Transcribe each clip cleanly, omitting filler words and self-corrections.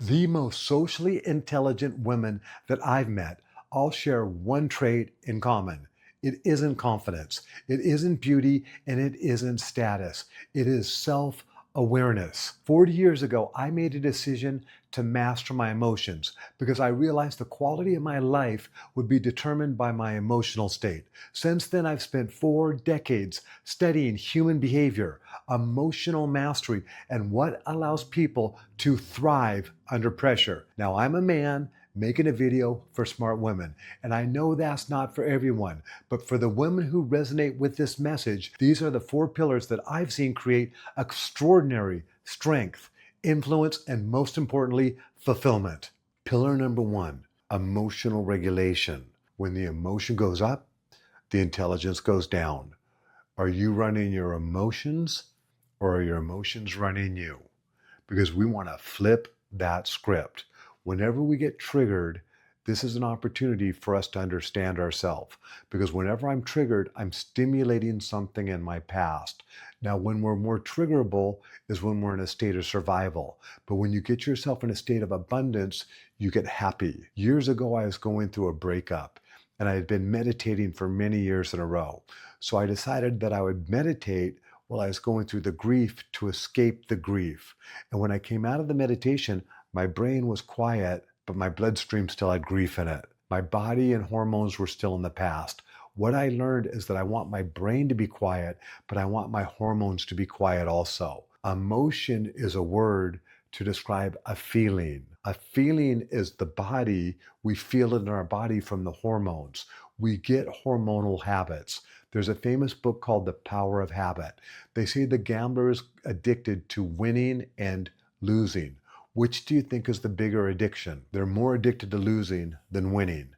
The most socially intelligent women that I've met all share one trait in common. It isn't confidence, it isn't beauty, and it isn't status. It is self awareness. 40 years ago, I made a decision to master my emotions because I realized the quality of my life would be determined by my emotional state. Since then, I've spent 4 decades studying human behavior, emotional mastery, and what allows people to thrive under pressure. Now, I'm a man making a video for smart women, and I know that's not for everyone, but for the women who resonate with this message, these are the 4 pillars that I've seen create extraordinary strength, influence, and most importantly, fulfillment. Pillar number 1, emotional regulation. When the emotion goes up, the intelligence goes down. Are you running your emotions or are your emotions running you? Because we want to flip that script. Whenever we get triggered, this is an opportunity for us to understand ourselves. Because whenever I'm triggered, I'm stimulating something in my past. Now, when we're more triggerable is when we're in a state of survival. But when you get yourself in a state of abundance, you get happy. Years ago, I was going through a breakup and I had been meditating for many years in a row. So I decided that I would meditate while I was going through the grief to escape the grief. And when I came out of the meditation, my brain was quiet, but my bloodstream still had grief in it. My body and hormones were still in the past. What I learned is that I want my brain to be quiet, but I want my hormones to be quiet also. Emotion is a word to describe a feeling. A feeling is the body. We feel it in our body from the hormones. We get hormonal habits. There's a famous book called The Power of Habit. They say the gambler is addicted to winning and losing. Which do you think is the bigger addiction? They're more addicted to losing than winning.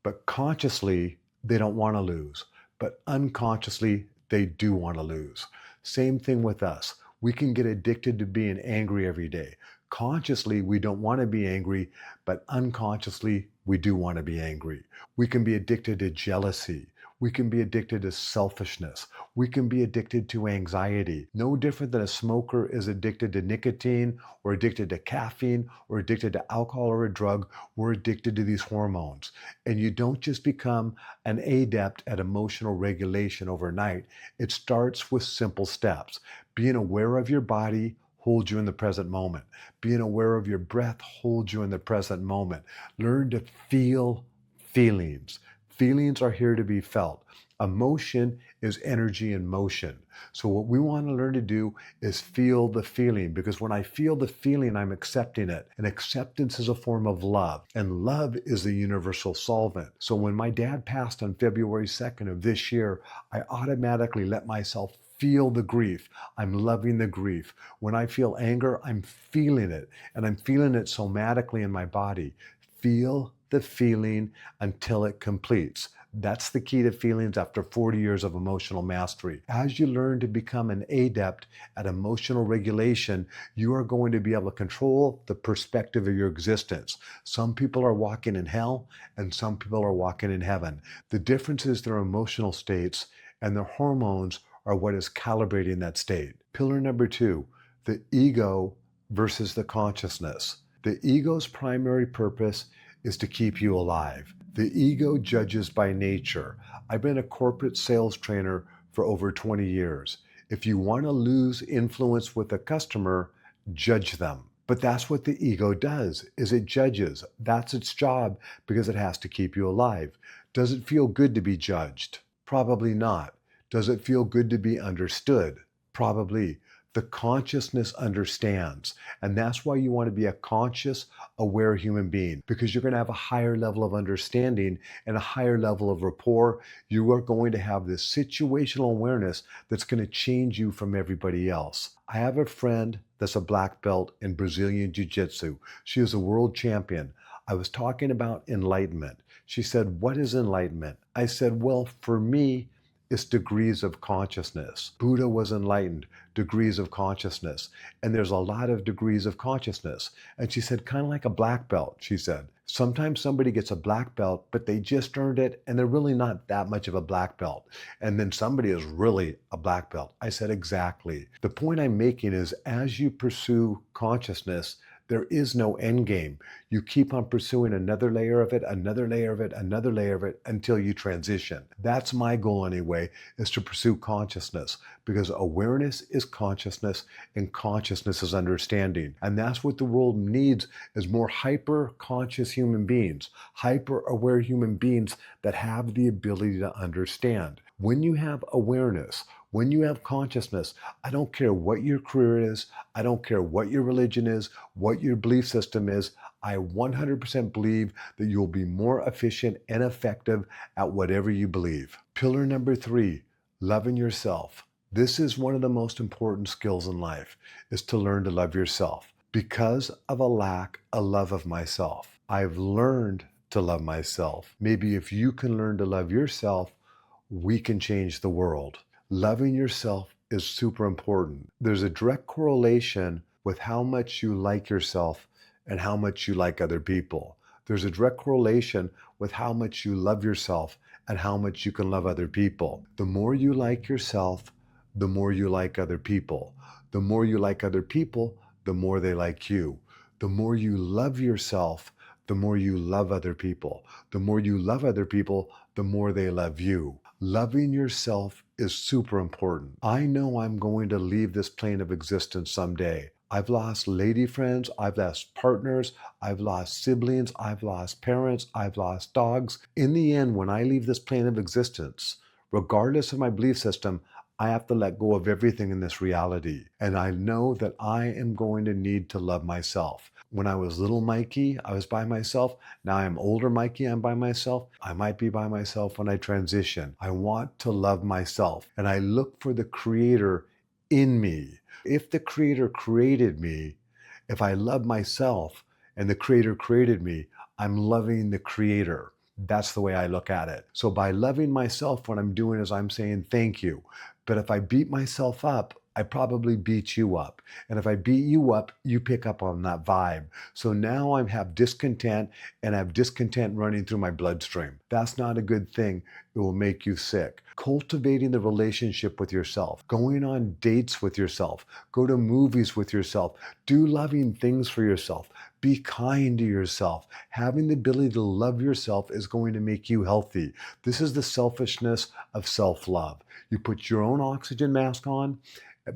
But consciously, they don't want to lose. But unconsciously, they do want to lose. Same thing with us. We can get addicted to being angry every day. Consciously, we don't want to be angry, but unconsciously, we do want to be angry. We can be addicted to jealousy. We can be addicted to selfishness. We can be addicted to anxiety. No different than a smoker is addicted to nicotine or addicted to caffeine or addicted to alcohol or a drug. We're addicted to these hormones. And you don't just become an adept at emotional regulation overnight. It starts with simple steps. Being aware of your body holds you in the present moment. Being aware of your breath holds you in the present moment. Learn to feel feelings. Feelings are here to be felt. Emotion is energy in motion. So what we want to learn to do is feel the feeling, because when I feel the feeling, I'm accepting it. And acceptance is a form of love. And love is the universal solvent. So when my dad passed on February 2nd of this year, I automatically let myself feel the grief. I'm loving the grief. When I feel anger, I'm feeling it. And I'm feeling it somatically in my body. Feel the feeling until it completes. That's the key to feelings after 40 years of emotional mastery. As you learn to become an adept at emotional regulation, you are going to be able to control the perspective of your existence. Some people are walking in hell and some people are walking in heaven. The difference is their emotional states, and their hormones are what is calibrating that state. Pillar number 2, the ego versus the consciousness. The ego's primary purpose is to keep you alive. The ego judges by nature. I've been a corporate sales trainer for over 20 years. If you want to lose influence with a customer, judge them. But that's what the ego does, is it judges. That's its job because it has to keep you alive. Does it feel good to be judged? Probably not. Does it feel good to be understood? Probably. The consciousness understands. And that's why you want to be a conscious, aware human being, because you're going to have a higher level of understanding and a higher level of rapport. You are going to have this situational awareness that's going to change you from everybody else. I have a friend that's a black belt in Brazilian Jiu-Jitsu. She is a world champion. I was talking about enlightenment. She said, "What is enlightenment?" I said, "Well, for me, it's degrees of consciousness. Buddha was enlightened, degrees of consciousness. And there's a lot of degrees of consciousness." And she said, kind of like a black belt, she said. Sometimes somebody gets a black belt, but they just earned it, and they're really not that much of a black belt. And then somebody is really a black belt. I said, exactly. The point I'm making is, as you pursue consciousness, There is no end game. You keep on pursuing another layer of it, another layer of it, another layer of it until you transition. That's my goal anyway, is to pursue consciousness, because awareness is consciousness and consciousness is understanding. And that's what the world needs, is more hyper conscious human beings, hyper aware human beings that have the ability to understand. When you have awareness, when you have consciousness, I don't care what your career is, I don't care what your religion is, what your belief system is, I 100% believe that you'll be more efficient and effective at whatever you believe. Pillar number 3, loving yourself. This is one of the most important skills in life, is to learn to love yourself. Because of a lack of love of myself, I've learned to love myself. Maybe if you can learn to love yourself, we can change the world. Loving yourself is super important. There's a direct correlation with how much you like yourself and how much you like other people. There's a direct correlation with how much you love yourself and how much you can love other people. The more you like yourself, the more you like other people. The more you like other people, the more they like you. The more you love yourself, the more you love other people. The more you love other people, the more they love you. Loving yourself is super important. I know I'm going to leave this plane of existence someday. I've lost lady friends, I've lost partners, I've lost siblings, I've lost parents, I've lost dogs. In the end, when I leave this plane of existence, regardless of my belief system, I have to let go of everything in this reality. And I know that I am going to need to love myself. When I was little Mikey, I was by myself. Now I'm older Mikey, I'm by myself. I might be by myself when I transition. I want to love myself. And I look for the Creator in me. If the Creator created me, if I love myself and the Creator created me, I'm loving the Creator. That's the way I look at it. So by loving myself, what I'm doing is I'm saying thank you. But if I beat myself up, I probably beat you up. And if I beat you up, you pick up on that vibe. So now I have discontent, and I have discontent running through my bloodstream. That's not a good thing. It will make you sick. Cultivating the relationship with yourself, going on dates with yourself, go to movies with yourself, do loving things for yourself, be kind to yourself. Having the ability to love yourself is going to make you healthy. This is the selfishness of self-love. You put your own oxygen mask on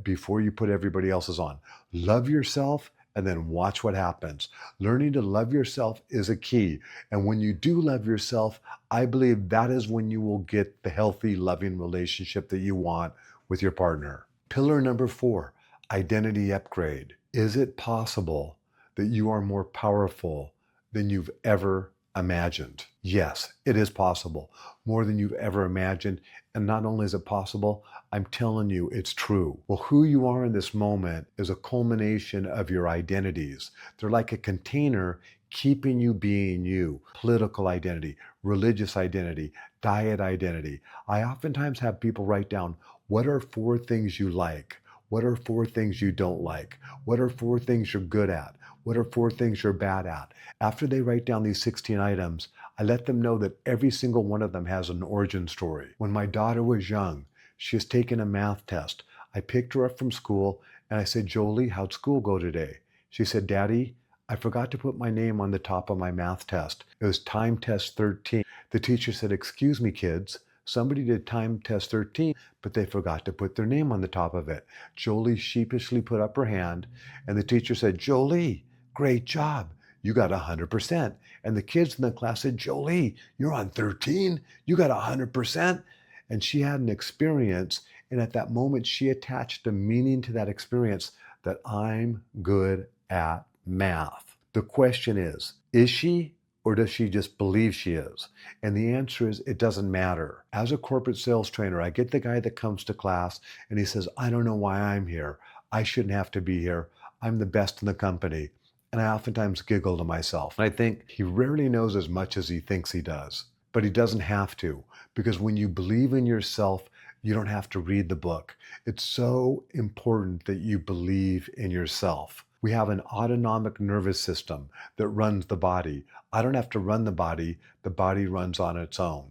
before you put everybody else's on. Love yourself and then watch what happens. Learning to love yourself is a key. And when you do love yourself, I believe that is when you will get the healthy, loving relationship that you want with your partner. Pillar number 4, identity upgrade. Is it possible that you are more powerful than you've ever imagined? Yes, it is possible, more than you've ever imagined. And not only is it possible, I'm telling you, it's true. Well, who you are in this moment is a culmination of your identities. They're like a container keeping you being you. Political identity, religious identity, diet identity. I oftentimes have people write down, what are 4 things you like? What are 4 things you don't like? What are 4 things you're good at? What are 4 things you're bad at? After they write down these 16 items, I let them know that every single one of them has an origin story. When my daughter was young, she was taking a math test. I picked her up from school and I said, Jolie, how'd school go today? She said, Daddy, I forgot to put my name on the top of my math test. It was time test 13. The teacher said, excuse me, kids. Somebody did time test 13, but they forgot to put their name on the top of it. Jolie sheepishly put up her hand, and the teacher said, Jolie, great job. You got 100%. And the kids in the class said, Jolie, you're on 13. You got 100%. And she had an experience. And at that moment, she attached a meaning to that experience, that I'm good at math. The question is she, or does she just believe she is? And the answer is, it doesn't matter. As a corporate sales trainer, I get the guy that comes to class and he says, I don't know why I'm here. I shouldn't have to be here. I'm the best in the company. And I oftentimes giggle to myself. And I think he rarely knows as much as he thinks he does. But he doesn't have to, because when you believe in yourself, you don't have to read the book. It's so important that you believe in yourself. We have an autonomic nervous system that runs the body. I don't have to run the body runs on its own.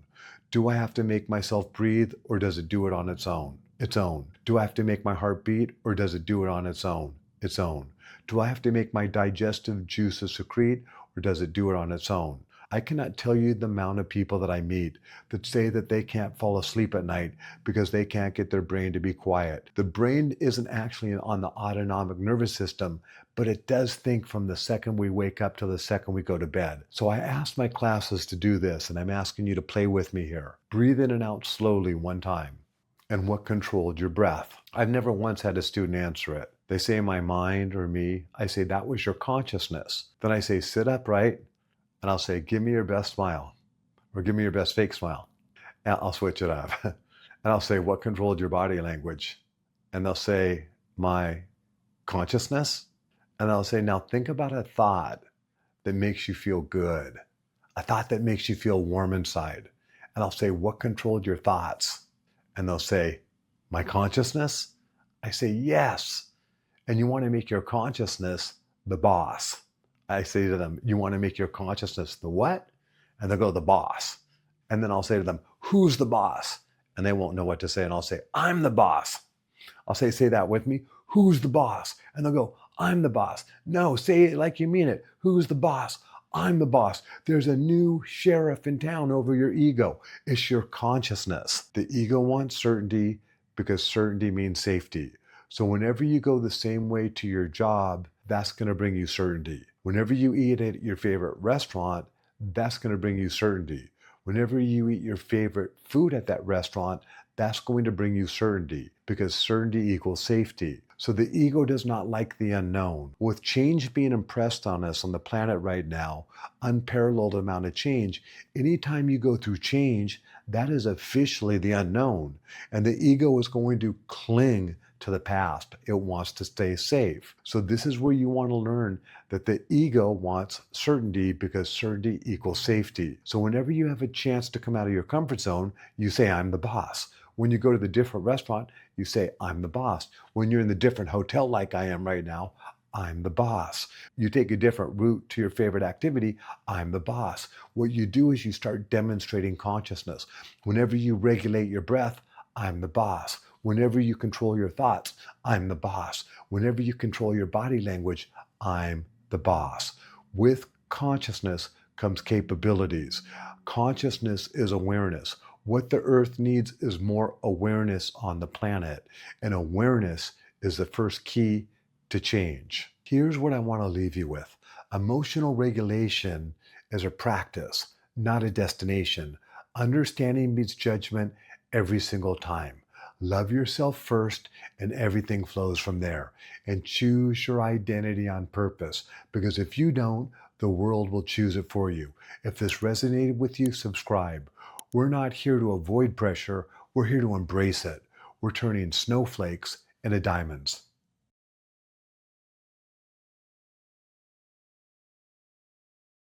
Do I have to make myself breathe, or does it do it on its own? Its own. Do I have to make my heart beat, or does it do it on its own? Its own. Do I have to make my digestive juices secrete, or does it do it on its own? I cannot tell you the amount of people that I meet that say that they can't fall asleep at night because they can't get their brain to be quiet. The brain isn't actually on the autonomic nervous system, but it does think from the second we wake up to the second we go to bed. So I asked my classes to do this, and I'm asking you to play with me here. Breathe in and out slowly one time. And what controlled your breath? I've never once had a student answer it. They say my mind or me. I say that was your consciousness. Then I say sit upright, and I'll say give me your best smile, or give me your best fake smile. And I'll switch it up. And I'll say what controlled your body language? And they'll say my consciousness. And I'll say now think about a thought that makes you feel good, a thought that makes you feel warm inside. And I'll say what controlled your thoughts? And they'll say, my consciousness? I say, yes. And you want to make your consciousness the boss. I say to them, you want to make your consciousness the what? And they'll go, the boss. And then I'll say to them, who's the boss? And they won't know what to say. And I'll say, I'm the boss. I'll say that with me. Who's the boss? And they'll go, I'm the boss. No, say it like you mean it. Who's the boss? I'm the boss. There's a new sheriff in town over your ego. It's your consciousness. The ego wants certainty because certainty means safety. So whenever you go the same way to your job, that's going to bring you certainty. Whenever you eat at your favorite restaurant, that's going to bring you certainty. Whenever you eat your favorite food at that restaurant, that's going to bring you certainty because certainty equals safety. So the ego does not like the unknown. With change being impressed on us on the planet right now, unparalleled amount of change, anytime you go through change, that is officially the unknown. And the ego is going to cling to the past. It wants to stay safe. So this is where you want to learn that the ego wants certainty because certainty equals safety. So whenever you have a chance to come out of your comfort zone, you say, I'm the boss. When you go to the different restaurant, you say, I'm the boss. When you're in the different hotel like I am right now, I'm the boss. You take a different route to your favorite activity, I'm the boss. What you do is you start demonstrating consciousness. Whenever you regulate your breath, I'm the boss. Whenever you control your thoughts, I'm the boss. Whenever you control your body language, I'm the boss. With consciousness comes capabilities. Consciousness is awareness. What the earth needs is more awareness on the planet, and awareness is the first key to change. Here's what I want to leave you with. Emotional regulation is a practice, not a destination. Understanding meets judgment every single time. Love yourself first, and everything flows from there. And choose your identity on purpose, because if you don't, the world will choose it for you. If this resonated with you, subscribe. We're not here to avoid pressure. We're here to embrace it. We're turning snowflakes into diamonds.